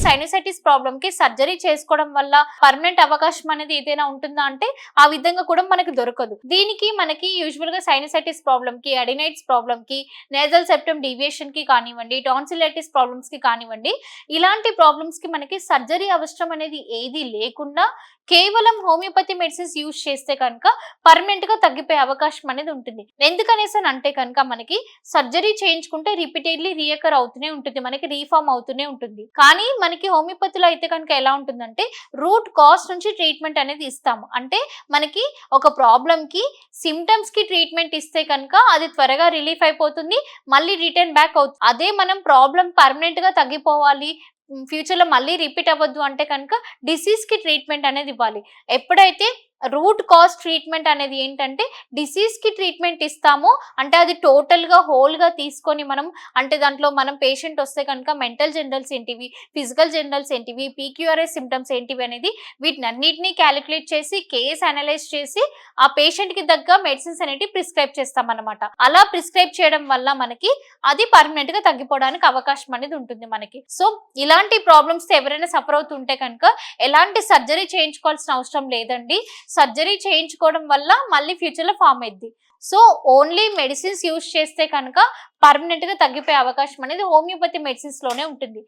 Sinusitis problem కి surgery చేసుకోవడం వల్ల పర్మనెంట్ అవకాశం అనేది ఏదైనా ఉంటుందా అంటే ఆ విధంగా కూడా మనకి దొరకదు. దీనికి మనకి యూజువల్ గా సైనసైటిస్ ప్రాబ్లమ్ కి, అడినైటిస్ ప్రాబ్లమ్ కి, నేజల్ సెప్టమ్ డీవియేషన్ కి కానివ్వండి, టాన్సిలైటిస్ ప్రాబ్లమ్స్ కి కానివ్వండి, ఇలాంటి ప్రాబ్లమ్స్ కి మనకి సర్జరీ అవసరం అనేది ఏది లేకుండా కేవలం హోమియోపతి మెడిసిన్స్ యూజ్ చేస్తే కనుక పర్మనెంట్ గా తగ్గిపోయే అవకాశం అనేది ఉంటుంది. ఎందుకనేసి అంటే కనుక మనకి సర్జరీ చేయించుకుంటే రిపీటెడ్లీ రీయకర్ అవుతూనే ఉంటుంది, మనకి రీఫార్మ్ అవుతూనే ఉంటుంది. కానీ మనకి హోమియోపతిలో అయితే కనుక ఎలా ఉంటుందంటే రూట్ కాజ్ నుంచి ట్రీట్మెంట్ అనేది ఇస్తాము. అంటే మనకి ఒక ప్రాబ్లమ్ కి సిమ్టమ్స్ కి ట్రీట్మెంట్ ఇస్తే కనుక అది త్వరగా రిలీఫ్ అయిపోతుంది, మళ్ళీ రిటర్న్ బ్యాక్ అవుతుంది. అదే మనం ప్రాబ్లమ్ పర్మనెంట్ గా తగ్గిపోవాలి, ఫ్యూచర్ లో మళ్ళీ రిపీట్ అవ్వద్దు అంటే కనుక డిసీజ్ కి ట్రీట్మెంట్ అనేది ఇవ్వాలి. ఎప్పుడైతే రూట్ కాజ్ ట్రీట్మెంట్ అనేది ఏంటంటే డిసీజ్ కి ట్రీట్మెంట్ ఇస్తాము అంటే అది టోటల్ గా హోల్ గా తీసుకొని మనం అంటే దాంట్లో మనం పేషెంట్ వస్తే కనుక మెంటల్ జనరల్స్ ఏంటివి, ఫిజికల్ జనరల్స్ ఏంటివి, పీక్యూఆర్ఎస్ సిమ్టమ్స్ ఏంటివి అనేది వీటినన్నిటిని క్యాలిక్యులేట్ చేసి కేస్ అనలైజ్ చేసి ఆ పేషెంట్ కి తగ్గ మెడిసిన్స్ అనేవి ప్రిస్క్రైబ్ చేస్తాం అనమాట. అలా ప్రిస్క్రైబ్ చేయడం వల్ల మనకి అది పర్మనెంట్ గా తగ్గిపోవడానికి అవకాశం అనేది ఉంటుంది మనకి. సో ఇలాంటి ప్రాబ్లమ్స్ ఎవరైనా సఫర్ అవుతుంటే కనుక ఎలాంటి సర్జరీ చేయించుకోవాల్సిన అవసరం లేదండి. సర్జరీ చేయించుకోవడం వల్ల మళ్ళీ ఫ్యూచర్ లో ఫామ్ అయింది. సో ఓన్లీ మెడిసిన్స్ యూజ్ చేస్తే కనుక పర్మనెంట్ గా తగ్గిపోయే అవకాశం అనేది హోమియోపతి మెడిసిన్స్ లోనే ఉంటుంది.